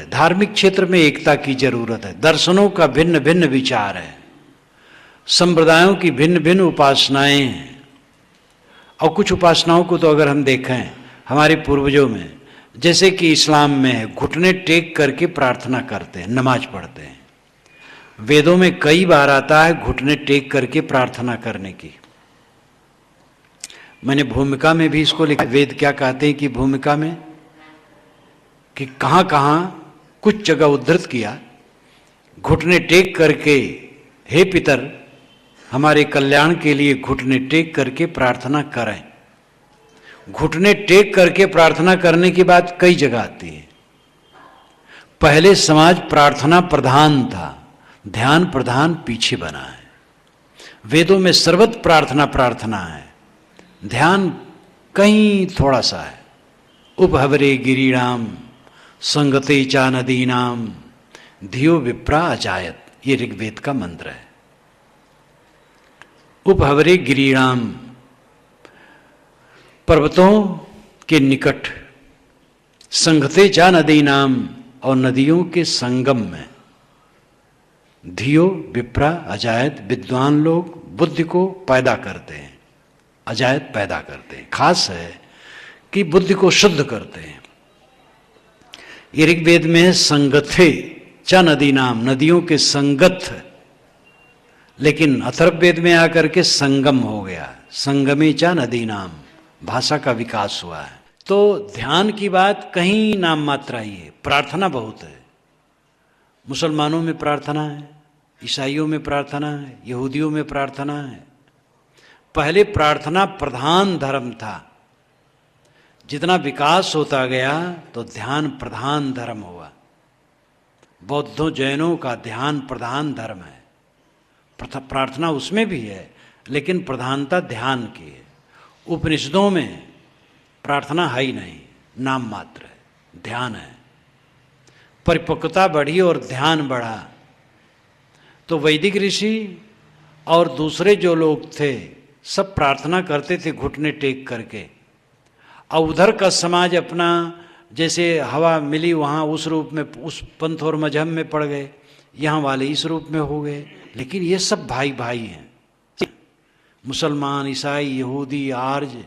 धार्मिक क्षेत्र में एकता की जरूरत है। दर्शनों का भिन्न भिन्न विचार है, संप्रदायों की भिन्न भिन्न उपासनाएं हैं। और कुछ उपासनाओं को तो अगर हम देखें हमारे पूर्वजों में, जैसे कि इस्लाम में है, घुटने टेक करके प्रार्थना करते हैं, नमाज पढ़ते हैं। वेदों में कई बार आता है घुटने टेक करके प्रार्थना करने की। मैंने भूमिका में भी इसको लिखा। वेद क्या कहते हैं कि भूमिका में कि कहाँ कहाँ कुछ जगह उद्धृत किया, घुटने टेक करके हे पितर हमारे कल्याण के लिए घुटने टेक करके प्रार्थना करें। घुटने टेक करके प्रार्थना करने की बात कई जगह आती है। पहले समाज प्रार्थना प्रधान था, ध्यान प्रधान पीछे बना है। वेदों में सर्वत्र प्रार्थना प्रार्थना है, ध्यान कहीं थोड़ा सा है। उपहवरे गिरीणाम संगते चा नदीनाम धियो विप्रा अजायत, ये ऋग्वेद का मंत्र है। उपहवरे गिरीणाम, पर्वतों के निकट, संगते चा नदीनाम, और नदियों के संगम में, धियो विप्रा अजायत, विद्वान लोग बुद्धि को पैदा करते हैं, अजायत पैदा करते हैं। खास है कि बुद्धि को शुद्ध करते हैं। ये ऋग्वेद में है संगथे च नदी नाम, नदियों के संगत, लेकिन अथर्ववेद में आकर के संगम हो गया, संगमे च नदी नाम, भाषा का विकास हुआ है। तो ध्यान की बात कहीं नाम मात्रा ही है, प्रार्थना बहुत है। मुसलमानों में प्रार्थना है, ईसाइयों में प्रार्थना है, यहूदियों में प्रार्थना है। पहले प्रार्थना प्रधान धर्म था, जितना विकास होता गया तो ध्यान प्रधान धर्म हुआ। बौद्धों जैनों का ध्यान प्रधान धर्म है, प्रार्थना उसमें भी है, लेकिन प्रधानता ध्यान की है। उपनिषदों में प्रार्थना है ही नहीं, नाम मात्र है, ध्यान है। परिपक्वता बढ़ी और ध्यान बढ़ा तो वैदिक ऋषि और दूसरे जो लोग थे सब प्रार्थना करते थे घुटने टेक करके। और उधर का समाज अपना जैसे हवा मिली वहाँ उस रूप में, उस पंथ और मजहब में पड़ गए, यहाँ वाले इस रूप में हो गए। लेकिन ये सब भाई भाई हैं, मुसलमान, ईसाई, यहूदी, आर्य,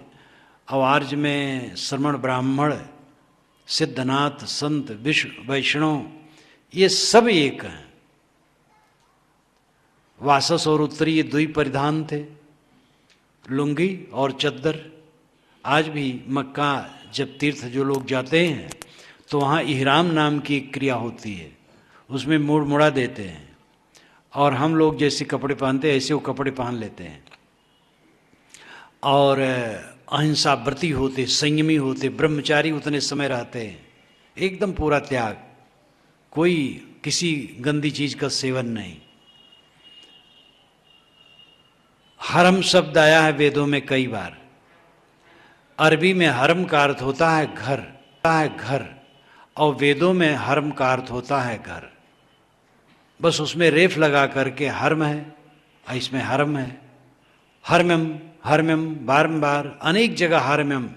और आर्य में श्रमण, ब्राह्मण, सिद्धनाथ, संत, विष्णु, वैष्णव, ये सब एक हैं। वासस और उत्तरी ये दो ही परिधान थे, लुंगी और चद्दर। आज भी मक्का जब तीर्थ जो लोग जाते हैं तो वहाँ इहराम नाम की एक क्रिया होती है, उसमें मुड़ मुड़ा देते हैं, और हम लोग जैसे कपड़े पहनते हैं ऐसे वो कपड़े पहन लेते हैं। और अहिंसा व्रती होते, संयमी होते, ब्रह्मचारी उतने समय रहते हैं, एकदम पूरा त्याग, कोई किसी गंदी चीज का सेवन नहीं। हरम शब्द आया है वेदों में कई बार। अरबी में हरम का अर्थ होता है घर, और वेदों में हरम का अर्थ होता है घर। बस उसमें रेफ लगा करके हरम है, इसमें हरम है। हरमम हरमम, बारंबार अनेक जगह हरमम।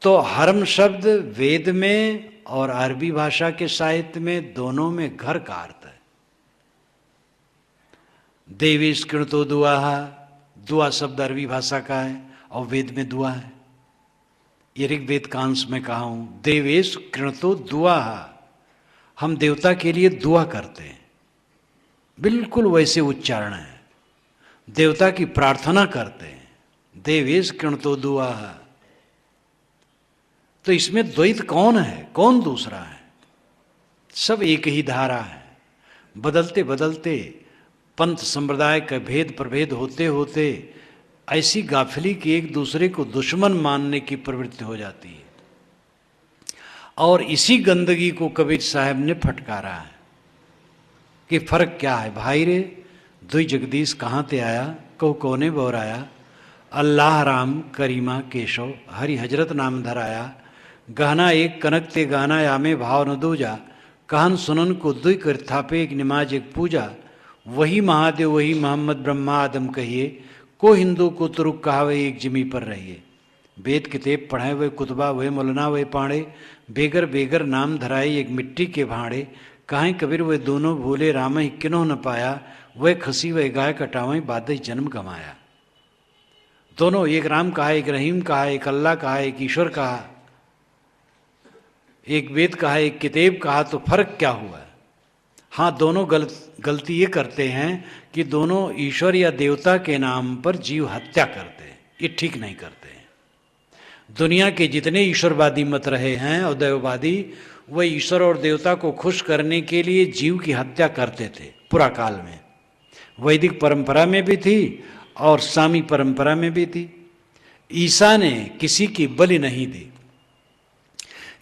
तो हरम शब्द वेद में और अरबी भाषा के साहित्य में दोनों में घर का अर्थ है। देवीस कृणतो दुआ, दुआ शब्द अरबी भाषा का है और वेद में दुआ है। ये ऋग्वेद कांश में कहा हूं, देवेश कृणतो दुआ, हम देवता के लिए दुआ करते हैं, बिल्कुल वैसे उच्चारण है, देवता की प्रार्थना करते हैं, देवेश कृणतो दुआ। तो इसमें द्वैत कौन है, कौन दूसरा है? सब एक ही धारा है। बदलते बदलते पंथ संप्रदाय का भेद प्रभेद होते होते ऐसी गाफिली कि एक दूसरे को दुश्मन मानने की प्रवृत्ति हो जाती है। और इसी गंदगी को कबीर साहब ने फटकारा है कि फर्क क्या है भाई रे, दुई जगदीश कहाँ ते आया, कहो कोने बोराया, अल्लाह राम करीमा केशव, हरि हजरत नाम धराया, गहना एक कनक ते गाना यामे भाव न दूजा, कहन सुनन को दुई कर थापे एक नमाज एक पूजा, वही महादेव वही मोहम्मद ब्रह्मा आदम कहिए, को हिंदू को तुरुक कहावे एक जिमी पर रहिए। वेद कितेब पढ़े वे कुतबा वे मौलाना वे पाड़े, बेगर बेगर नाम धराई एक मिट्टी के भाड़े, कहें कबीर वे दोनों भूले राम ही किन्हों न पाया, वह खसी वह गाय कटावें बाद जन्म गमाया। दोनों, एक राम कहा, एक रहीम कहा, एक अल्लाह कहा, एक ईश्वर कहा, एक वेद कहा, एक किताब कहा, तो फर्क क्या हुआ? हाँ, दोनों गलती ये करते हैं कि दोनों ईश्वर या देवता के नाम पर जीव हत्या करते हैं। ये ठीक नहीं करते हैं। दुनिया के जितने ईश्वरवादी मत रहे हैं और दैववादी, वह ईश्वर और देवता को खुश करने के लिए जीव की हत्या करते थे पुरा काल में। वैदिक परंपरा में भी थी और सामी परंपरा में भी थी। ईसा ने किसी की बलि नहीं दी,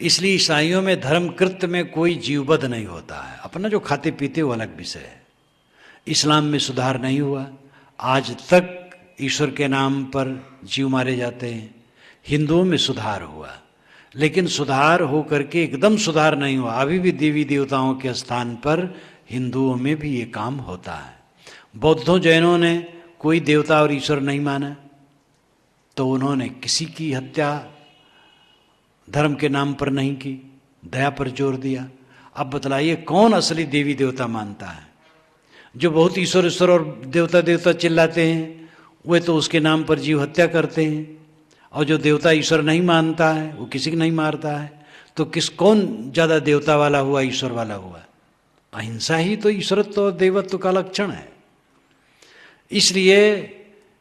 इसलिए ईसाइयों में धर्म कृत्य में कोई जीववध नहीं होता है। अपना जो खाते पीते वो अलग विषय है। इस्लाम में सुधार नहीं हुआ, आज तक ईश्वर के नाम पर जीव मारे जाते हैं। हिंदुओं में सुधार हुआ, लेकिन सुधार हो करके एकदम सुधार नहीं हुआ। अभी भी देवी देवताओं के स्थान पर हिंदुओं में भी ये काम होता है। बौद्धों जैनों ने कोई देवता और ईश्वर नहीं माना, तो उन्होंने किसी की हत्या धर्म के नाम पर नहीं की, दया पर जोर दिया। अब बतलाइए कौन असली देवी देवता मानता है? जो बहुत ईश्वर ईश्वर और देवता देवता चिल्लाते हैं, वे तो उसके नाम पर जीव हत्या करते हैं। और जो देवता ईश्वर नहीं मानता है, वो किसी को नहीं मारता है। तो कौन ज़्यादा देवता वाला हुआ, ईश्वर वाला हुआ? अहिंसा ही तो ईश्वरत्व और देवत्व का लक्षण है। इसलिए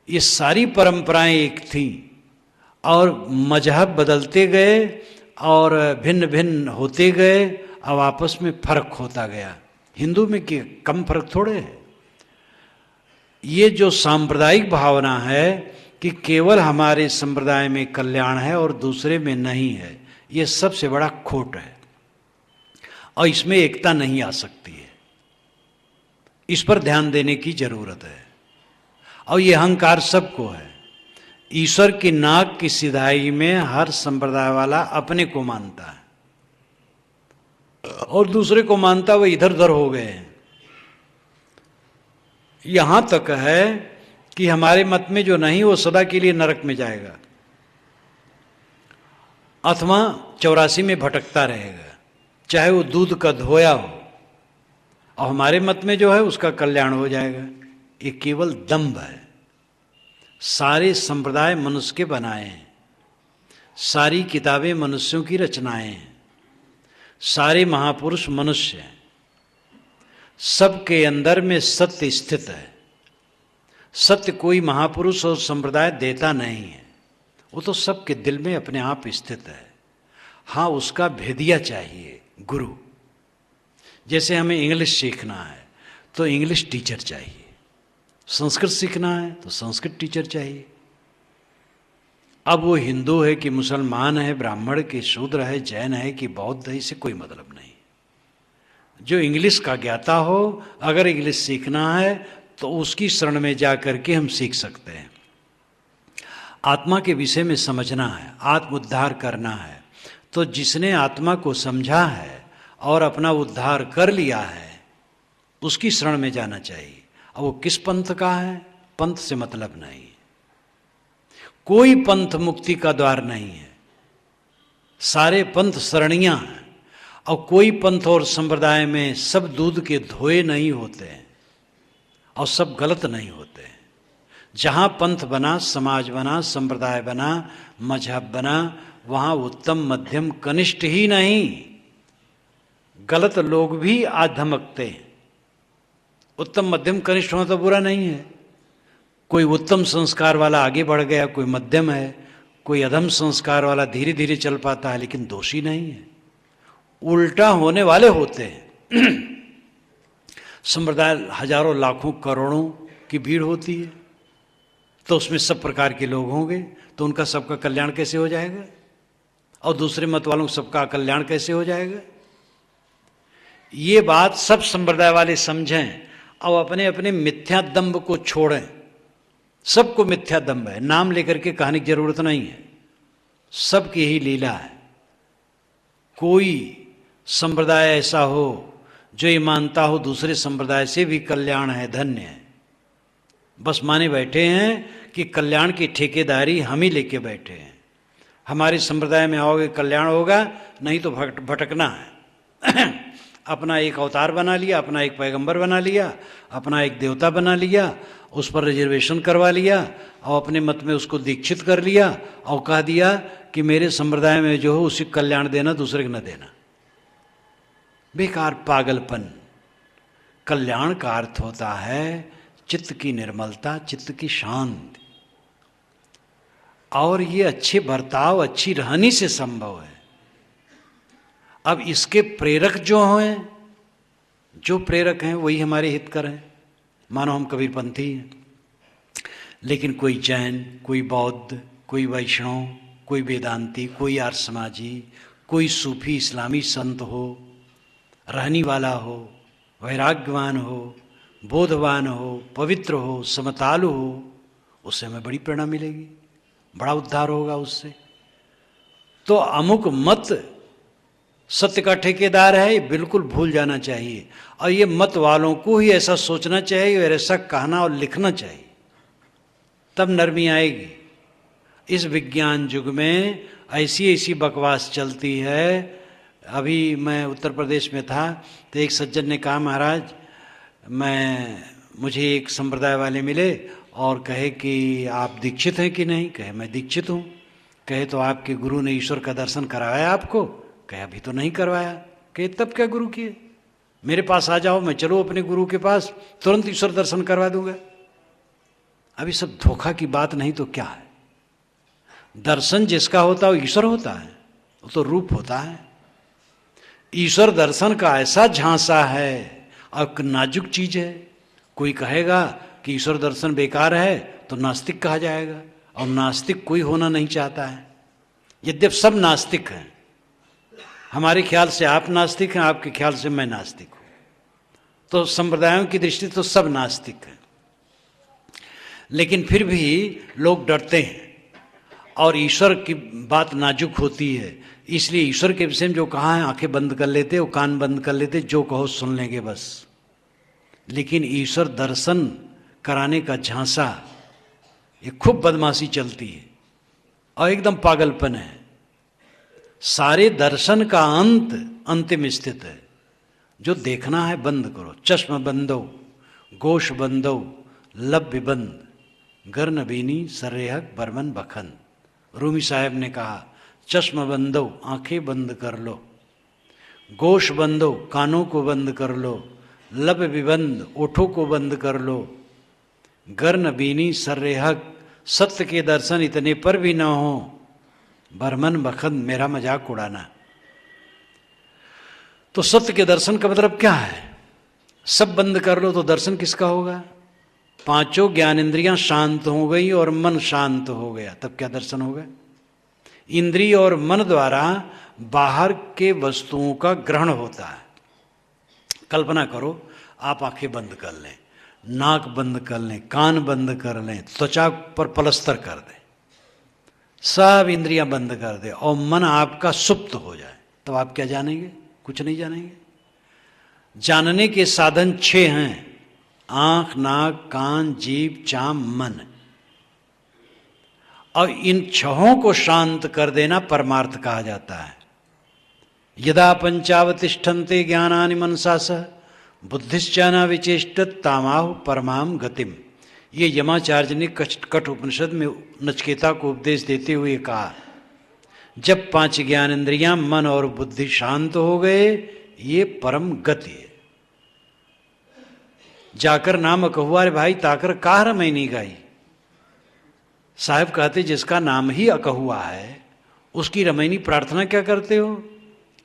ये सारी परंपराएं एक थीं और मजहब बदलते गए और भिन्न भिन्न होते गए, अब आपस में फर्क होता गया। हिंदू में कि कम फर्क थोड़े है। ये जो सांप्रदायिक भावना है कि केवल हमारे संप्रदाय में कल्याण है और दूसरे में नहीं है, ये सबसे बड़ा खोट है और इसमें एकता नहीं आ सकती है। इस पर ध्यान देने की जरूरत है। और ये अहंकार सबको है। ईश्वर की नाक की सिधाई में हर संप्रदाय वाला अपने को मानता है और दूसरे को मानता वह इधर उधर हो गए हैं। यहां तक है कि हमारे मत में जो नहीं वो सदा के लिए नरक में जाएगा अथवा 84 में भटकता रहेगा, चाहे वो दूध का धोया हो। और हमारे मत में जो है उसका कल्याण हो जाएगा। ये केवल दंभ है। सारे संप्रदाय मनुष्य के बनाए हैं, सारी किताबें मनुष्यों की रचनाएं हैं, सारे महापुरुष मनुष्य हैं, सबके अंदर में सत्य स्थित है। सत्य कोई महापुरुष और संप्रदाय देता नहीं है, वो तो सबके दिल में अपने आप स्थित है। हाँ, उसका भेदिया चाहिए, गुरु। जैसे हमें इंग्लिश सीखना है तो इंग्लिश टीचर चाहिए, संस्कृत सीखना है तो संस्कृत टीचर चाहिए। अब वो हिंदू है कि मुसलमान है, ब्राह्मण कि शूद्र है, जैन है कि बौद्ध है, इससे कोई मतलब नहीं। जो इंग्लिश का ज्ञाता हो, अगर इंग्लिश सीखना है तो उसकी शरण में जा करके हम सीख सकते हैं। आत्मा के विषय में समझना है, आत्म उद्धार करना है, तो जिसने आत्मा को समझा है और अपना उद्धार कर लिया है उसकी शरण में जाना चाहिए। अब वो किस पंथ का है, पंथ से मतलब नहीं। कोई पंथ मुक्ति का द्वार नहीं है, सारे पंथ शरणियां हैं। और कोई पंथ और संप्रदाय में सब दूध के धोए नहीं होते हैं और सब गलत नहीं होते हैं। जहाँ पंथ बना, समाज बना, संप्रदाय बना, मजहब बना, वहाँ उत्तम मध्यम कनिष्ठ ही नहीं, गलत लोग भी आज धमकते हैं। उत्तम मध्यम कनिष्ठ होना तो बुरा नहीं है। कोई उत्तम संस्कार वाला आगे बढ़ गया, कोई मध्यम है, कोई अधम संस्कार वाला धीरे धीरे चल पाता है, लेकिन दोषी नहीं है। उल्टा होने वाले होते हैं। संप्रदाय हजारों लाखों करोड़ों की भीड़ होती है, तो उसमें सब प्रकार के लोग होंगे, तो उनका सबका कल्याण कैसे हो जाएगा? और दूसरे मत वालों का सबका कल्याण कैसे हो जाएगा? ये बात सब संप्रदाय वाले समझें और अपने अपने मिथ्या दंभ को छोड़ें। सबको मिथ्या दंभ है, नाम लेकर के कहने की जरूरत नहीं है, सबकी ही लीला है। कोई संप्रदाय ऐसा हो जो ये मानता हो दूसरे संप्रदाय से भी कल्याण है, धन्य है, बस माने बैठे हैं कि कल्याण की ठेकेदारी हम ही लेके बैठे हैं। हमारे संप्रदाय में आओगे कल्याण होगा, नहीं तो भटकना है। अपना एक अवतार बना लिया, अपना एक पैगंबर बना लिया, अपना एक देवता बना लिया, उस पर रिजर्वेशन करवा लिया और अपने मत में उसको दीक्षित कर लिया और कह दिया कि मेरे संप्रदाय में जो हो उसी कल्याण देना, दूसरे को न देना। बेकार पागलपन। कल्याण का अर्थ होता है चित्त की निर्मलता, चित्त की शांति, और ये अच्छे बर्ताव, अच्छी रहनी से संभव है। अब इसके प्रेरक जो हैं, जो प्रेरक हैं वही हमारे हितकर हैं। मानो हम कबीरपंथी हैं, लेकिन कोई जैन, कोई बौद्ध, कोई वैष्णव, कोई वेदांती, कोई आर्य समाजी, कोई सूफी इस्लामी संत हो, रहनी वाला हो, वैराग्यवान हो, बोधवान हो, पवित्र हो, समतालु हो, उससे हमें बड़ी प्रेरणा मिलेगी, बड़ा उद्धार होगा उससे। तो अमुक मत सत्य का ठेकेदार है, ये बिल्कुल भूल जाना चाहिए, और ये मत वालों को ही ऐसा सोचना चाहिए और ऐसा कहना और लिखना चाहिए, तब नरमी आएगी। इस विज्ञान युग में ऐसी ऐसी बकवास चलती है। अभी मैं उत्तर प्रदेश में था तो एक सज्जन ने कहा, महाराज मुझे एक संप्रदाय वाले मिले और कहे कि आप दीक्षित हैं कि नहीं। कहे मैं दीक्षित हूँ। कहे तो आपके गुरु ने ईश्वर का दर्शन कराया आपको। कहे अभी तो नहीं करवाया। कहे तब क्या गुरु किए, मेरे पास आ जाओ, मैं चलो अपने गुरु के पास, तुरंत ईश्वर दर्शन करवा दूंगा। अभी सब धोखा की बात नहीं तो क्या है। दर्शन जिसका होता है वो ईश्वर होता है, वो तो रूप होता है। ईश्वर दर्शन का ऐसा झांसा है और नाजुक चीज है। कोई कहेगा कि ईश्वर दर्शन बेकार है तो नास्तिक कहा जाएगा, और नास्तिक कोई होना नहीं चाहता है। यद्यप सब नास्तिक हैं, हमारे ख्याल से आप नास्तिक हैं, आपके ख्याल से मैं नास्तिक हूं, तो संप्रदायों की दृष्टि तो सब नास्तिक हैं, लेकिन फिर भी लोग डरते हैं और ईश्वर की बात नाजुक होती है, इसलिए ईश्वर के विषय में जो कहा है आंखें बंद कर लेते, वो कान बंद कर लेते, जो कहो सुन लेंगे बस। लेकिन ईश्वर दर्शन कराने का झांसा, ये खूब बदमाशी चलती है और एकदम पागलपन है। सारे दर्शन का अंत अंतिम स्थित है। जो देखना है बंद करो। चश्म बंदो, गोश बंदो, लब्य बंद, गर्न बीनी सर्रेहक बरमन बखन। रूमी साहब ने कहा, चश्म बंदो, आंखें बंद कर लो, गोश बंदो, कानों को बंद कर लो, लब विबंद, ओठों को बंद कर लो, गर्न बीनी सर्रेहक, सत्य के दर्शन इतने पर भी ना हो, बरमन बखन, मेरा मजाक उड़ाना। तो सत्य के दर्शन का मतलब क्या है? सब बंद कर लो तो दर्शन किसका होगा? पांचों ज्ञानेंद्रियां शांत हो गई और मन शांत हो गया, तब क्या दर्शन होगा? इंद्रिय और मन द्वारा बाहर के वस्तुओं का ग्रहण होता है। कल्पना करो, आप आंखें बंद कर लें, नाक बंद कर लें, कान बंद कर लें, त्वचा पर पलस्तर कर दें, सब इंद्रियां बंद कर दे और मन आपका सुप्त हो जाए, तो आप क्या जानेंगे? कुछ नहीं जानेंगे। जानने के साधन 6 हैं: आंख, नाक, कान, जीभ, चाम, मन। और इन 6 को शांत कर देना परमार्थ कहा जाता है। यदा पंचावतिष्ठन्ते ज्ञानानि मनसा सह बुद्धिश्चाना विचेष्टत तामाहु परमाम गतिम। ये यमाचार्य ने कठ उपनिषद में नचिकेता को उपदेश देते हुए कहा, जब 5 ज्ञानेंद्रियां मन और बुद्धि शांत हो गए, ये परम गति है। जाकर नाम अकहुआ रे भाई ताकर कार मैं नहीं गाई। साहब कहते जिसका नाम ही अकहुआ है उसकी रमैनी प्रार्थना क्या करते हो?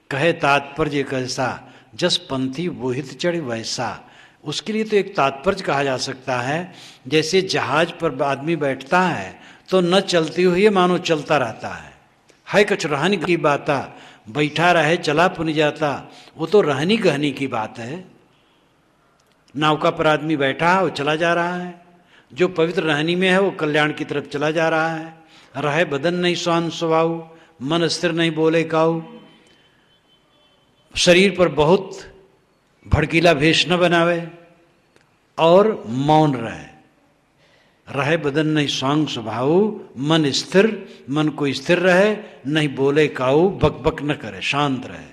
कहे तात्पर्य कैसा, जस पंथी वोहित चढ़ वैसा। उसके लिए तो एक तात्पर्य कहा जा सकता है, जैसे जहाज पर आदमी बैठता है तो न चलती हुई मानो चलता रहता है कछ रहनी की बात, बैठा रहे चला पुन जाता, वो तो रहनी गहनी की बात है। नौका पर आदमी बैठा है वो चला जा रहा है, जो पवित्र रहनी में है वो कल्याण की तरफ चला जा रहा है। रहे बदन नहीं स्वान स्वभाव, मन स्थिर नहीं बोले काऊ, शरीर पर बहुत भड़कीला भेष न बनावे और मौन रहे, रहे बदन नहीं स्वांग स्वभाव, मन स्थिर मन को स्थिर रहे, नहीं बोले काऊ, बक बक न करे, शांत रहे।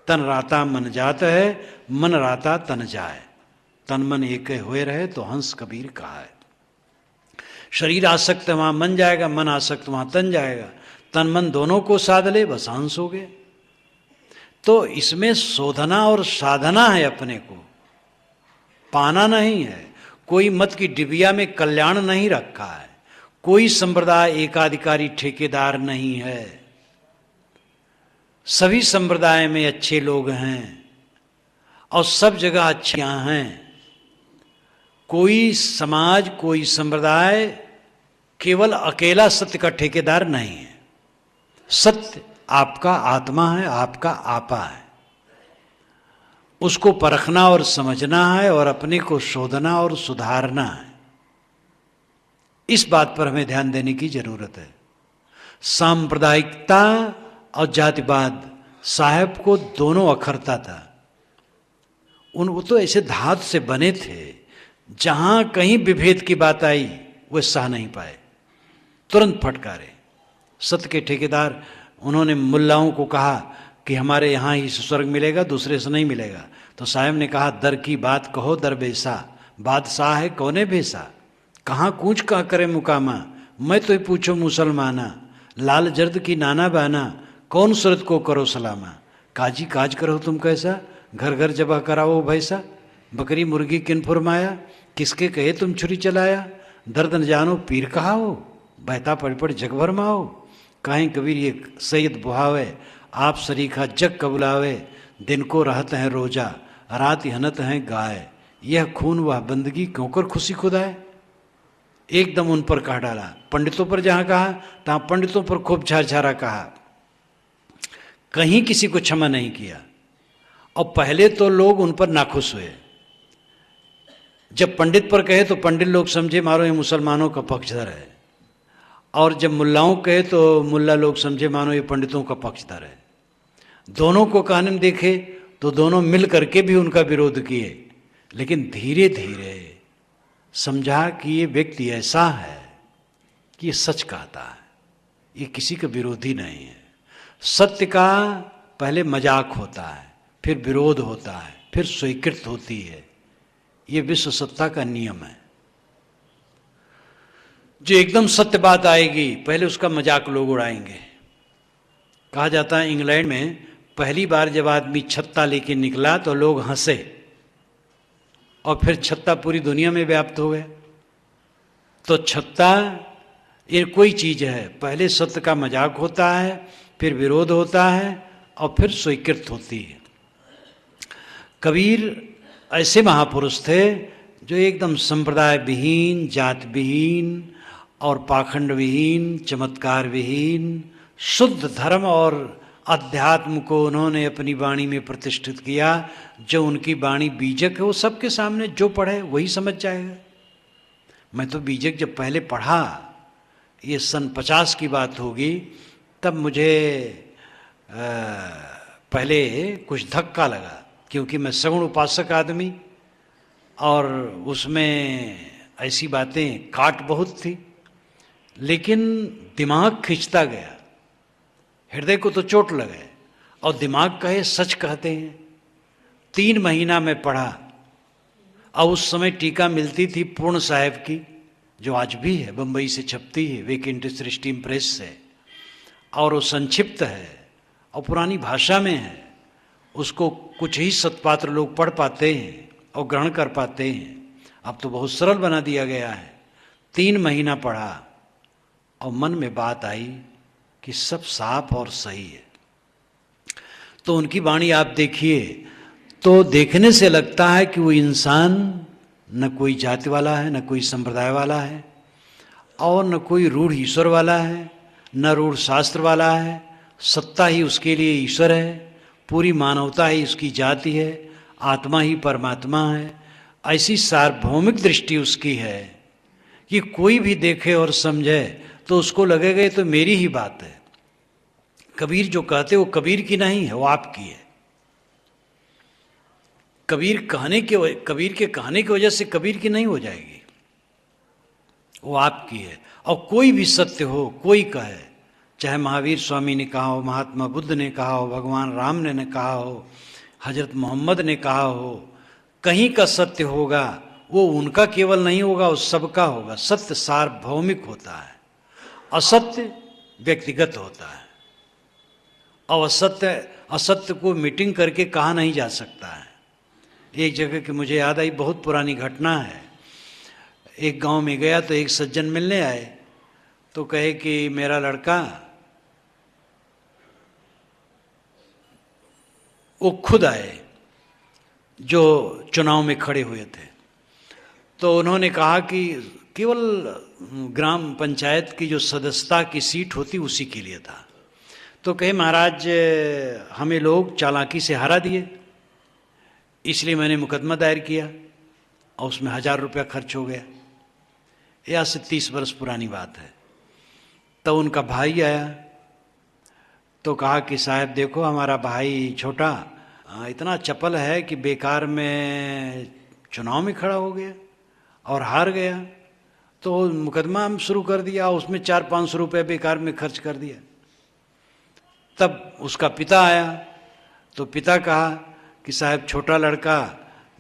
तन राता मन जात है, मन राता तन जाए, तन मन एक हुए रहे तो हंस कबीर कहा है। शरीर आसक्त वहां मन जाएगा, मन आसक्त वहां तन जाएगा, तन मन दोनों को साध ले बस हंस हो गए। तो इसमें शोधना और साधना है, अपने को पाना नहीं है। कोई मत की डिबिया में कल्याण नहीं रखा है, कोई संप्रदाय एकाधिकारी ठेकेदार नहीं है। सभी संप्रदाय में अच्छे लोग हैं और सब जगह अच्छियां हैं। कोई समाज कोई संप्रदाय केवल अकेला सत्य का ठेकेदार नहीं है। सत्य आपका आत्मा है, आपका आपा है, उसको परखना और समझना है और अपने को शोधना और सुधारना है। इस बात पर हमें ध्यान देने की जरूरत है। सांप्रदायिकता और जातिवाद साहब को दोनों अखरता था। वो तो ऐसे धातु से बने थे, जहां कहीं विभेद की बात आई वे सह नहीं पाए, तुरंत फटकारे। सत्य के ठेकेदार उन्होंने मुल्लाओं को कहा कि हमारे यहाँ ही स्वर्ग मिलेगा, दूसरे से नहीं मिलेगा। तो साहब ने कहा, दर की बात कहो दर बेसा, बादशाह है कौने भेसा, कहाँ कूच कहाँ करे मुकामा, मैं तो ही पूछो मुसलमाना, लाल जर्द की नाना बाना, कौन सूरत को करो सलामा, काजी काज करो तुम कैसा, घर घर जबह कराओ भैसा, बकरी मुर्गी किन फुरमाया, किसके कहे तुम छुरी चलाया, दर्द न जानो पीर कहा हो, बहता पड़ पड़ जग भर माओ, कहीं कबीर ये सैयद बुहावे, आप सरीखा जग कबुलावे, दिन को रहत हैं रोजा, रात हनत हैं गाय, यह खून वह बंदगी क्यों कर खुशी खुदाए। एकदम उन पर कहा डाला। पंडितों पर जहां कहा तहां पंडितों पर खूब झारझारा कहा, कहीं किसी को क्षमा नहीं किया। और पहले तो लोग उन पर नाखुश हुए। जब पंडित पर कहे तो पंडित लोग समझे मारो ये मुसलमानों का पक्षधर है, और जब मुल्लाओं कहे तो मुल्ला लोग समझे मानो ये पंडितों का पक्षधर है। दोनों को कहने में देखे तो दोनों मिल करके भी उनका विरोध किए, लेकिन धीरे धीरे समझा कि ये व्यक्ति ऐसा है कि ये सच कहता है, ये किसी का विरोधी नहीं है। सत्य का पहले मजाक होता है, फिर विरोध होता है, फिर स्वीकृत होती है। ये विश्व सत्ता का नियम है। जो एकदम सत्य बात आएगी पहले उसका मजाक लोग उड़ाएंगे। कहा जाता है इंग्लैंड में पहली बार जब आदमी छत्ता लेके निकला तो लोग हंसे, और फिर छत्ता पूरी दुनिया में व्याप्त हो गया। तो छत्ता ये कोई चीज है, पहले सत्य का मजाक होता है, फिर विरोध होता है, और फिर स्वीकृत होती है। कबीर ऐसे महापुरुष थे जो एकदम संप्रदाय विहीन, जात विहीन और पाखंड विहीन, चमत्कार विहीन, शुद्ध धर्म और अध्यात्म को उन्होंने अपनी वाणी में प्रतिष्ठित किया। जो उनकी वाणी बीजक है वो सबके सामने जो पढ़े वही समझ जाएगा। मैं तो बीजक जब पहले पढ़ा, ये सन 50 की बात होगी, तब मुझे पहले कुछ धक्का लगा, क्योंकि मैं सगुण उपासक आदमी और उसमें ऐसी बातें काट बहुत थी, लेकिन दिमाग खींचता गया। हृदय को तो चोट लगे और दिमाग कहे सच कहते हैं। 3 महीना में पढ़ा, और उस समय टीका मिलती थी पूर्ण साहेब की, जो आज भी है, बम्बई से छपती है वेकेंट सृष्टि प्रेस से, और वो संक्षिप्त है और पुरानी भाषा में है। उसको कुछ ही सत्पात्र लोग पढ़ पाते हैं और ग्रहण कर पाते हैं। अब तो बहुत सरल बना दिया गया है। 3 महीना पढ़ा और मन में बात आई कि सब साफ और सही है। तो उनकी वाणी आप देखिए तो देखने से लगता है कि वो इंसान न कोई जाति वाला है, न कोई संप्रदाय वाला है, और न कोई रूढ़ ईश्वर वाला है, न रूढ़ शास्त्र वाला है। सत्ता ही उसके लिए ईश्वर है, पूरी मानवता ही उसकी जाति है, आत्मा ही परमात्मा है। ऐसी सार्वभौमिक दृष्टि उसकी है कि कोई भी देखे और समझे तो उसको लगेगा ये तो मेरी ही बात है। कबीर जो कहते वो कबीर की नहीं है, वो आपकी है। कबीर के कहने की वजह से कबीर की नहीं हो जाएगी, वो आपकी है। और कोई भी सत्य हो, कोई कहे, चाहे महावीर स्वामी ने कहा हो, महात्मा बुद्ध ने कहा हो, भगवान राम ने कहा हो, हजरत मोहम्मद ने कहा हो, कहीं का सत्य होगा वो उनका केवल नहीं होगा, वो सबका होगा। सत्य सार्वभौमिक होता है, असत्य व्यक्तिगत होता है। और असत्य को मीटिंग करके कहा नहीं जा सकता है। एक जगह की मुझे याद आई, बहुत पुरानी घटना है। एक गांव में गया तो एक सज्जन मिलने आए, तो कहे कि मेरा लड़का, वो खुद आए जो चुनाव में खड़े हुए थे, तो उन्होंने कहा कि केवल ग्राम पंचायत की जो सदस्यता की सीट होती उसी के लिए था। तो कहे महाराज हमें लोग चालाकी से हरा दिए, इसलिए मैंने मुकदमा दायर किया और उसमें 1000 रुपया खर्च हो गया। यह आज से 30 वर्ष पुरानी बात है। तो उनका भाई आया तो कहा कि साहब देखो हमारा भाई छोटा इतना चपल है कि बेकार में चुनाव में खड़ा हो गया और हार गया, तो मुकदमा हम शुरू कर दिया, उसमें 400-500 रुपये बेकार में खर्च कर दिया। तब उसका पिता आया तो पिता कहा कि साहब छोटा लड़का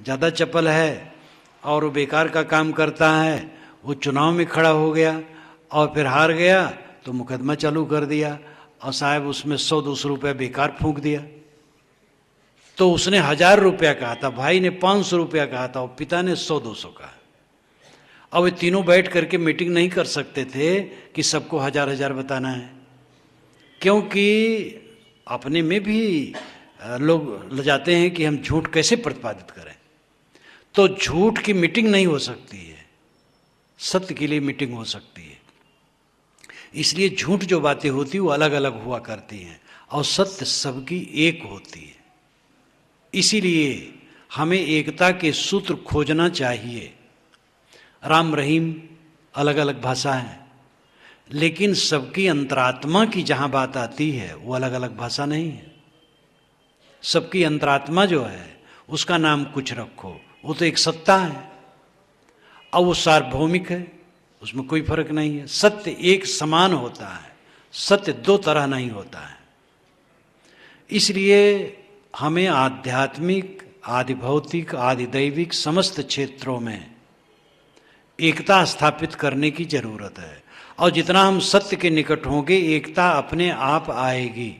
ज़्यादा चपल है और वो बेकार का काम करता है, वो चुनाव में खड़ा हो गया और फिर हार गया तो मुकदमा चालू कर दिया और साहब उसमें 100-200 रुपये बेकार फूंक दिया। तो उसने 1000 रुपया कहा था, भाई ने 500 रुपया कहा था और पिता ने 100-200 कहा। अब वे तीनों बैठ करके मीटिंग नहीं कर सकते थे कि सबको 1000-1000 बताना है, क्योंकि अपने में भी लोग लजाते हैं कि हम झूठ कैसे प्रतिपादित करें। तो झूठ की मीटिंग नहीं हो सकती है, सत्य के लिए मीटिंग हो सकती है। इसलिए झूठ जो बातें होती वो अलग अलग हुआ करती हैं और सत्य सबकी एक होती है। इसीलिए हमें एकता के सूत्र खोजना चाहिए। राम रहीम अलग अलग भाषा है, लेकिन सबकी अंतरात्मा की जहाँ बात आती है वो अलग अलग भाषा नहीं है। सबकी अंतरात्मा जो है उसका नाम कुछ रखो, वो तो एक सत्ता है और वो सार्वभौमिक है, उसमें कोई फर्क नहीं है। सत्य एक समान होता है, सत्य दो तरह नहीं होता है। इसलिए हमें आध्यात्मिक, आदि भौतिक, आदि दैविक समस्त क्षेत्रों में एकता स्थापित करने की जरूरत है। और जितना हम सत्य के निकट होंगे एकता अपने आप आएगी।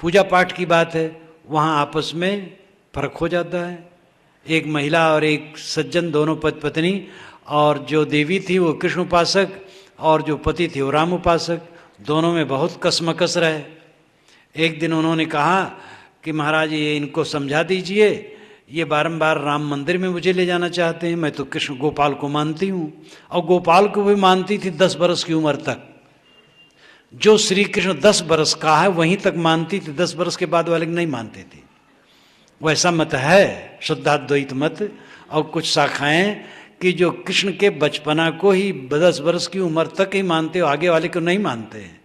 पूजा पाठ की बात है, वहाँ आपस में फर्क हो जाता है। एक महिला और एक सज्जन दोनों पति पत्नी, और जो देवी थी वो कृष्ण उपासक और जो पति थे वो राम उपासक, दोनों में बहुत कसमकस रहे। एक दिन उन्होंने कहा कि महाराज ये इनको समझा दीजिए, ये बारंबार राम मंदिर में मुझे ले जाना चाहते हैं, मैं तो कृष्ण गोपाल को मानती हूँ। और गोपाल को भी मानती थी 10 बरस की उम्र तक। जो श्री कृष्ण 10 बरस का है वहीं तक मानती थी, 10 बरस के बाद वाले नहीं मानती थी। वैसा मत है शुद्धाद्वैत मत। और कुछ शाखाएं कि जो कृष्ण के बचपना को ही 10 बरस की उम्र तक ही मानते हो, आगे वाले को नहीं मानते हैं।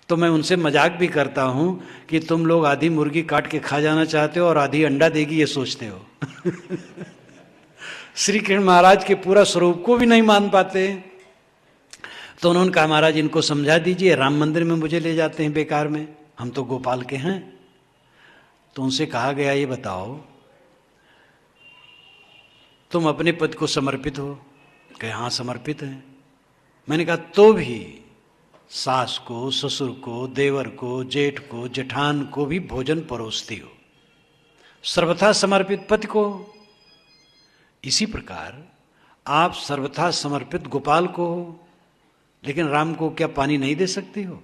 तो मैं उनसे मजाक भी करता हूँ कि तुम लोग आधी मुर्गी काट के खा जाना चाहते हो और आधी अंडा देगी ये सोचते हो। श्री कृष्ण महाराज के पूरा स्वरूप को भी नहीं मान पाते। तो उन्होंने कहा महाराज इनको समझा दीजिए, राम मंदिर में मुझे ले जाते हैं बेकार में, हम तो गोपाल के हैं। तो उनसे कहा गया ये बताओ तुम अपने पद को समर्पित हो? कहे हाँ समर्पित है। मैंने कहा तो भी सास को, ससुर को, देवर को, जेठ को, जेठान को भी भोजन परोसती हो, सर्वथा समर्पित पति को। इसी प्रकार आप सर्वथा समर्पित गोपाल को हो, लेकिन राम को क्या पानी नहीं दे सकती हो?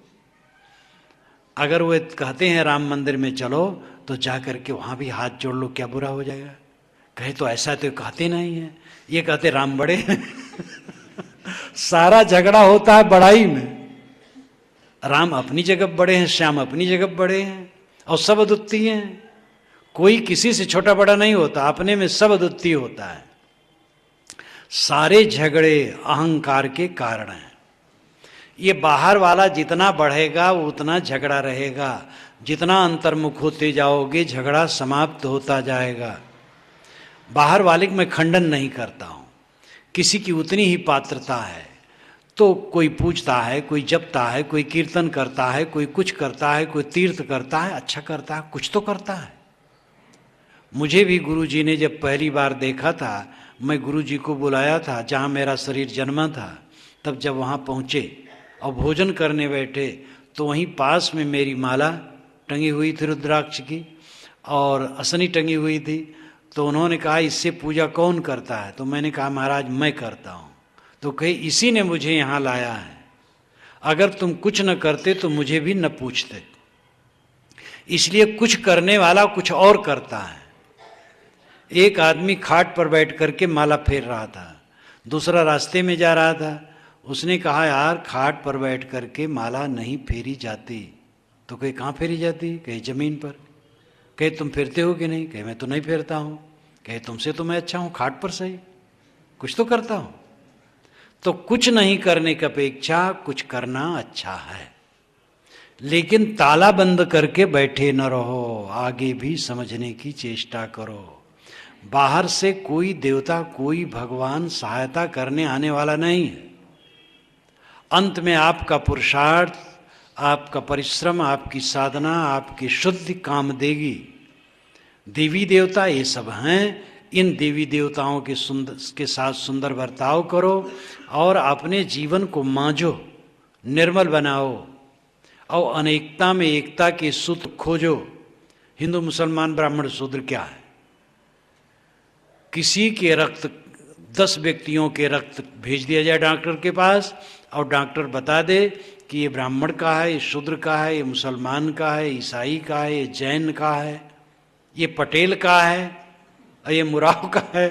अगर वो कहते हैं राम मंदिर में चलो तो जा करके वहां भी हाथ जोड़ लो, क्या बुरा हो जाएगा? कहे तो ऐसा तो कहते नहीं है, ये कहते राम बड़े हैं। सारा झगड़ा होता है बड़ाई में। राम अपनी जगह बड़े हैं, श्याम अपनी जगह बड़े हैं और सब अद्वितीय हैं। कोई किसी से छोटा बड़ा नहीं होता, अपने में सब अद्वितीय होता है। सारे झगड़े अहंकार के कारण हैं। ये बाहर वाला जितना बढ़ेगा उतना झगड़ा रहेगा, जितना अंतर्मुख होते जाओगे झगड़ा समाप्त होता जाएगा। बाहर वाले को मैं खंडन नहीं करता हूँ, किसी की उतनी ही पात्रता है, तो कोई पूजता है, कोई जपता है, कोई कीर्तन करता है, कोई कुछ करता है, कोई तीर्थ करता है, अच्छा करता है, कुछ तो करता है। मुझे भी गुरुजी ने जब पहली बार देखा था, मैं गुरुजी को बुलाया था जहाँ मेरा शरीर जन्मा था, तब जब वहाँ पहुँचे और भोजन करने बैठे तो वहीं पास में मेरी माला टंगी हुई थी रुद्राक्ष की और असनी टंगी हुई थी। तो उन्होंने कहा इससे पूजा कौन करता है? तो मैंने कहा महाराज मैं करता हूँ। तो कहे इसी ने मुझे यहाँ लाया है, अगर तुम कुछ न करते तो मुझे भी न पूछते। इसलिए कुछ करने वाला कुछ और करता है। एक आदमी खाट पर बैठ करके माला फेर रहा था, दूसरा रास्ते में जा रहा था। उसने कहा यार खाट पर बैठ करके माला नहीं फेरी जाती। तो कहे कहाँ फेरी जाती? कहे जमीन पर। कहे तुम फेरते हो कि नहीं? कहे मैं तो नहीं फेरता हूँ। कहे तुमसे तो मैं अच्छा हूँ, खाट पर सही, कुछ तो करता हूँ। तो कुछ नहीं करने की अपेक्षा कुछ करना अच्छा है, लेकिन ताला बंद करके बैठे न रहो, आगे भी समझने की चेष्टा करो। बाहर से कोई देवता कोई भगवान सहायता करने आने वाला नहीं है। अंत में आपका पुरुषार्थ, आपका परिश्रम, आपकी साधना, आपकी शुद्धि काम देगी। देवी देवता ये सब हैं, इन देवी देवताओं के साथ सुंदर बर्ताव करो और अपने जीवन को मांझो, निर्मल बनाओ और अनेकता में एकता के सूत्र खोजो। हिंदू मुसलमान ब्राह्मण शूद्र क्या है? किसी के रक्त 10 व्यक्तियों के रक्त भेज दिया जाए डॉक्टर के पास और डॉक्टर बता दे कि ये ब्राह्मण का है, ये शूद्र का है, ये मुसलमान का है, ईसाई का है, ये जैन का है, ये पटेल का है और ये मुराव का है,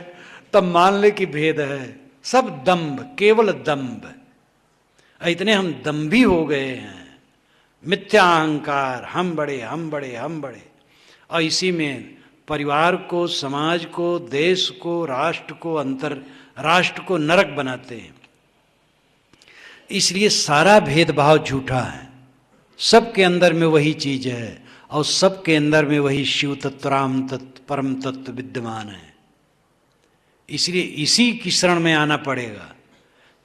तब मान ले कि भेद है। सब दंभ, केवल दंभ। इतने हम दंभी हो गए हैं, मिथ्या अहंकार, हम बड़े हम बड़े हम बड़े। और इसी में परिवार को, समाज को, देश को, राष्ट्र को, अंतरराष्ट्र को नरक बनाते हैं। इसलिए सारा भेदभाव झूठा है। सबके अंदर में वही चीज है और सबके अंदर में वही शिव तत्व, राम तत्व, परम तत्व विद्यमान है। इसलिए इसी की शरण में आना पड़ेगा,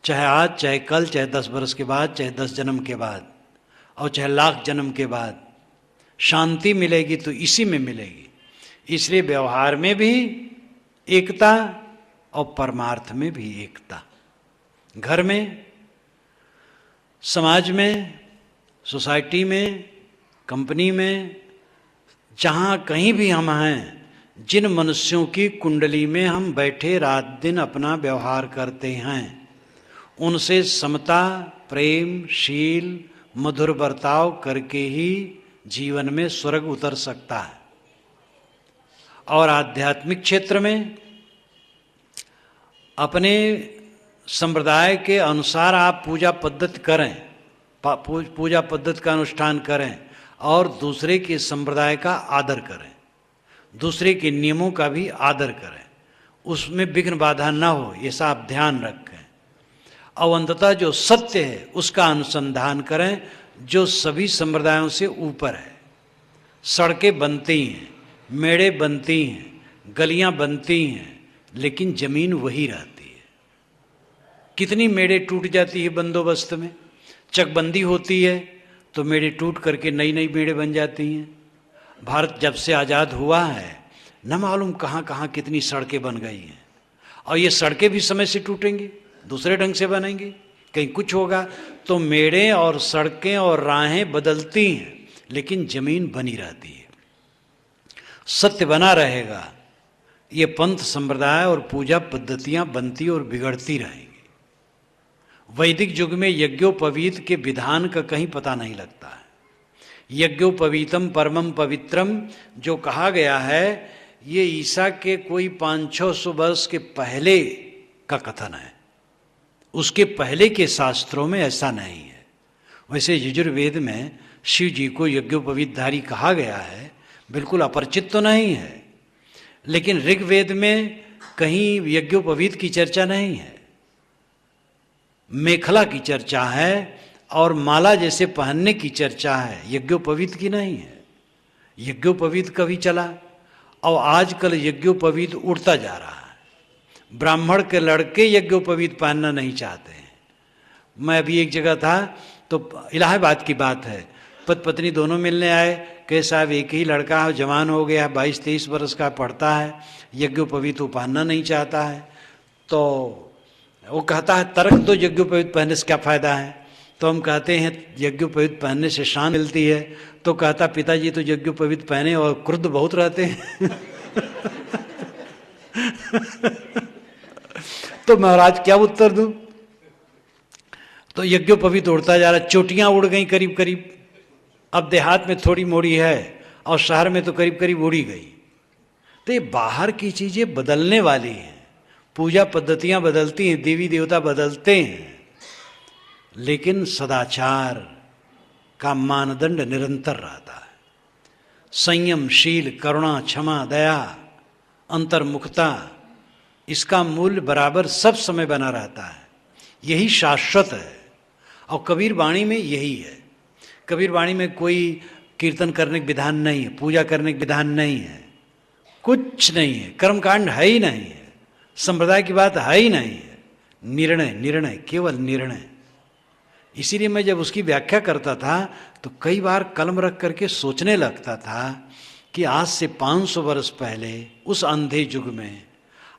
चाहे आज, चाहे कल, चाहे 10 वर्ष के बाद, चाहे 10 जन्म के बाद और चाहे लाख जन्म के बाद। शांति मिलेगी तो इसी में मिलेगी। इसलिए व्यवहार में भी एकता और परमार्थ में भी एकता। घर में, समाज में, सोसाइटी में, कंपनी में, जहाँ कहीं भी हम हैं, जिन मनुष्यों की कुंडली में हम बैठे रात दिन अपना व्यवहार करते हैं, उनसे समता, प्रेम, शील, मधुर बर्ताव करके ही जीवन में स्वर्ग उतर सकता है। और आध्यात्मिक क्षेत्र में अपने संप्रदाय के अनुसार आप पूजा पद्धति करें, पूजा पद्धति का अनुष्ठान करें और दूसरे के संप्रदाय का आदर करें, दूसरे के नियमों का भी आदर करें, उसमें विघ्न बाधा न हो, ये सब आप ध्यान रखें। और अंततः जो सत्य है उसका अनुसंधान करें, जो सभी संप्रदायों से ऊपर है। सड़कें बनती हैं, मेड़े बनती हैं, गलियां बनती हैं, लेकिन जमीन वही रहती है। कितनी मेड़े टूट जाती है बंदोबस्त में, चकबंदी होती है तो मेड़े टूट करके नई नई मेड़े बन जाती हैं। भारत जब से आज़ाद हुआ है न मालूम कहाँ कहाँ कितनी सड़कें बन गई हैं, और ये सड़कें भी समय से टूटेंगी, दूसरे ढंग से बनेंगी, कहीं कुछ होगा। तो मेड़े और सड़कें और राहें बदलती हैं लेकिन जमीन बनी रहती है, सत्य बना रहेगा। ये पंथ संप्रदाय और पूजा पद्धतियां बनती और बिगड़ती रहेंगी। वैदिक युग में यज्ञोपवीत के विधान का कहीं पता नहीं लगता है। यज्ञोपवीतम परमम पवित्रम जो कहा गया है, ये ईसा के कोई 500-600 वर्ष के पहले का कथन है, उसके पहले के शास्त्रों में ऐसा नहीं है। वैसे यजुर्वेद में शिव जी को यज्ञोपवीतधारी कहा गया है, बिल्कुल अपरिचित तो नहीं है, लेकिन ऋग्वेद में कहीं यज्ञोपवीत की चर्चा नहीं है। मेखला की चर्चा है और माला जैसे पहनने की चर्चा है, यज्ञोपवीत की नहीं है। यज्ञोपवीत कभी चला और आजकल यज्ञोपवीत उड़ता जा रहा है, ब्राह्मण के लड़के यज्ञोपवीत पहनना नहीं चाहते हैं। मैं अभी एक जगह था तो इलाहाबाद की बात है, पति पत्नी दोनों मिलने आए, कहे साहब एक ही लड़का है, जवान हो गया, 22-23 वर्ष का पढ़ता है, यज्ञोपवीत वो पहनना नहीं चाहता है। तो वो कहता है तर्क दो, यज्ञोपवीत पहनने से क्या फायदा है। तो हम कहते हैं यज्ञोपवीत पहनने से शान मिलती है। तो कहता पिताजी तो यज्ञोपवीत पहने और क्रुद्ध बहुत रहते हैं। तो महाराज क्या उत्तर दूं। तो यज्ञोपवीत उड़ता जा रहा, चोटियां उड़ गई करीब करीब, अब देहात में थोड़ी मोड़ी है और शहर में तो करीब करीब उड़ी गई। तो ये बाहर की चीजें बदलने वाली हैं, पूजा पद्धतियां बदलती हैं, देवी देवता बदलते हैं, लेकिन सदाचार का मानदंड निरंतर रहता है। संयम, शील, करुणा, क्षमा, दया, अंतर्मुखता, इसका मूल्य बराबर सब समय बना रहता है। यही शाश्वत है। और कबीर वाणी में यही है। कबीर वाणी में कोई कीर्तन करने का विधान नहीं है, पूजा करने का विधान नहीं है, कुछ नहीं है, कर्मकांड है ही नहीं है, संप्रदाय की बात है ही नहीं है। निर्णय, निर्णय, केवल निर्णय। इसीलिए मैं जब उसकी व्याख्या करता था तो कई बार कलम रख करके सोचने लगता था कि आज से 500 वर्ष पहले उस अंधे युग में,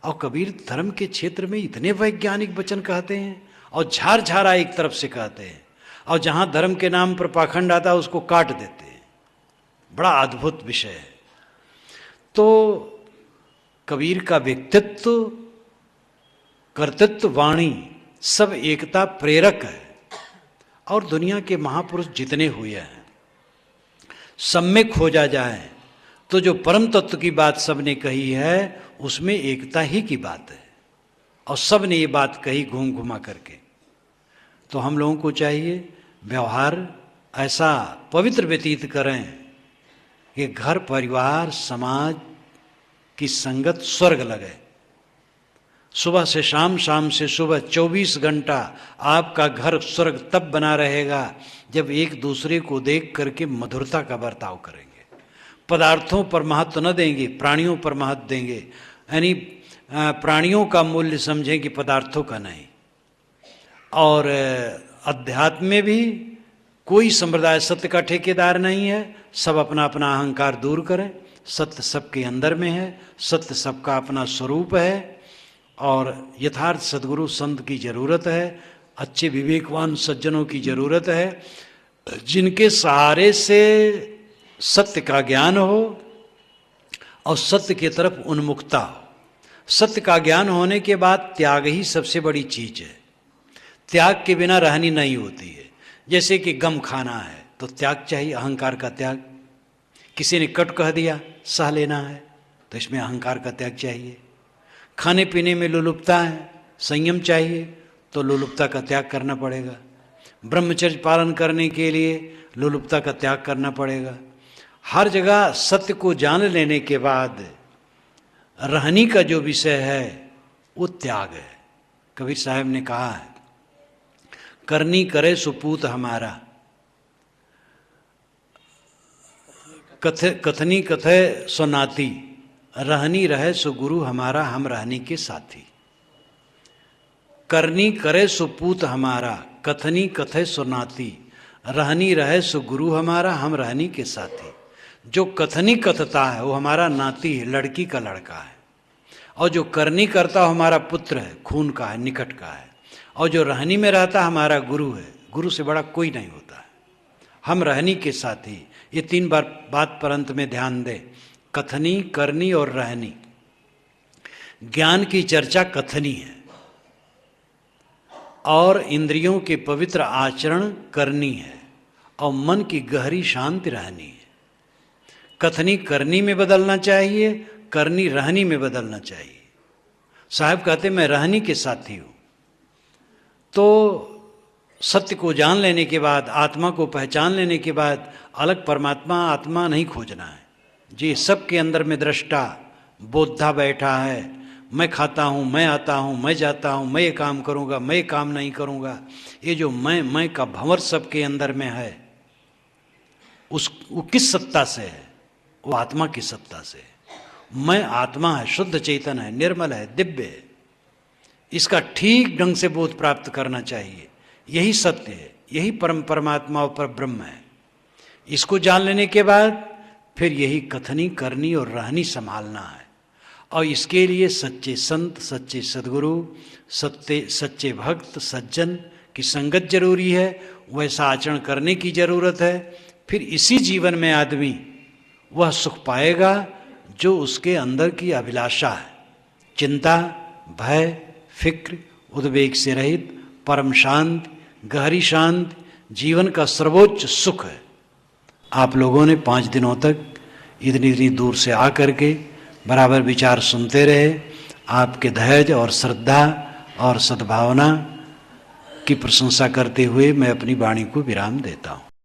और कबीर धर्म के क्षेत्र में इतने वैज्ञानिक वचन कहते हैं और झार झारा एक तरफ से कहते हैं, और जहां धर्म के नाम पर पाखंड आता है उसको काट देते हैं। बड़ा अद्भुत विषय है। तो कबीर का व्यक्तित्व, कर्तृत्व, वाणी सब एकता प्रेरक है। और दुनिया के महापुरुष जितने हुए हैं सब में खोजा जाए तो जो परम तत्व की बात सबने कही है उसमें एकता ही की बात है, और सब ने ये बात कही घूम घुमा करके। तो हम लोगों को चाहिए व्यवहार ऐसा पवित्र व्यतीत करें कि घर परिवार समाज की संगत स्वर्ग लगे। सुबह से शाम, शाम से सुबह 24 घंटा आपका घर स्वर्ग तब बना रहेगा जब एक दूसरे को देख करके मधुरता का बर्ताव करेंगे। पदार्थों पर महत्व न देंगे, प्राणियों पर महत्व देंगे, यानी प्राणियों का मूल्य समझें कि पदार्थों का नहीं। और अध्यात्म में भी कोई संप्रदाय सत्य का ठेकेदार नहीं है। सब अपना अपना अहंकार दूर करें। सत्य सबके अंदर में है, सत्य सबका अपना स्वरूप है, और यथार्थ सद्गुरु संत की जरूरत है, अच्छे विवेकवान सज्जनों की जरूरत है, जिनके सहारे से सत्य का ज्ञान हो और सत्य की तरफ उन्मुखता हो। सत्य का ज्ञान होने के बाद त्याग ही सबसे बड़ी चीज है। त्याग के बिना रहनी नहीं होती है। जैसे कि गम खाना है तो त्याग चाहिए, अहंकार का त्याग। किसी ने कट कह दिया, सह लेना है, तो इसमें अहंकार का त्याग चाहिए। खाने पीने में लोलुपता है, संयम चाहिए, तो लोलुपता का त्याग करना पड़ेगा। ब्रह्मचर्य पालन करने के लिए लोलुपता का त्याग करना पड़ेगा। हर जगह सत्य को जान लेने के बाद रहनी का जो विषय है वो त्याग है। कबीर साहब ने कहा है, करनी करे सुपूत हमारा, कथनी कथे सुनाती, रहनी रहे सो गुरु हमारा, हम रहनी के साथी। करनी करे सुपूत हमारा, कथनी कथे सुनाती, रहनी रहे सो गुरु हमारा, हम रहनी के साथी। जो कथनी कथता है वो हमारा नाती है, लड़की का लड़का है, और जो करनी करता हमारा पुत्र है, खून का है, निकट का है, और जो रहनी में रहता हमारा गुरु है। गुरु से बड़ा कोई नहीं होता है। हम रहनी के साथी। ये 3 बार बात पर अंत में ध्यान दे, कथनी, करनी और रहनी। ज्ञान की चर्चा कथनी है और इंद्रियों के पवित्र आचरण करनी है, और मन की गहरी शांति रहनी है। कथनी करनी में बदलना चाहिए, करनी रहनी में बदलना चाहिए। साहब कहते मैं रहनी के साथी हूं। तो सत्य को जान लेने के बाद, आत्मा को पहचान लेने के बाद अलग परमात्मा आत्मा नहीं खोजना है जी। सबके अंदर में दृष्टा बोधा बैठा है। मैं खाता हूँ, मैं आता हूँ, मैं जाता हूँ, मैं ये काम करूँगा, मैं ये काम नहीं करूँगा। ये जो मैं का भंवर सबके अंदर में है, वो किस सत्ता से है? वो आत्मा की सत्ता से है। मैं आत्मा है, शुद्ध चेतन है, निर्मल है, दिव्य है। इसका ठीक ढंग से बोध प्राप्त करना चाहिए। यही सत्य है, यही परमात्मा और पर ब्रह्म है। इसको जान लेने के बाद फिर यही कथनी करनी और रहनी संभालना है। और इसके लिए सच्चे संत, सच्चे सद्गुरु, सच्चे भक्त, सज्जन की संगत जरूरी है, वैसा आचरण करने की जरूरत है। फिर इसी जीवन में आदमी वह सुख पाएगा जो उसके अंदर की अभिलाषा है। चिंता, भय, फिक्र, उद्वेग से रहित परम शांत, गहरी शांत जीवन का सर्वोच्च सुख है। आप लोगों ने 5 दिनों तक इतनी दूर से आकर के बराबर विचार सुनते रहे। आपके धैर्य और श्रद्धा और सद्भावना की प्रशंसा करते हुए मैं अपनी वाणी को विराम देता हूँ।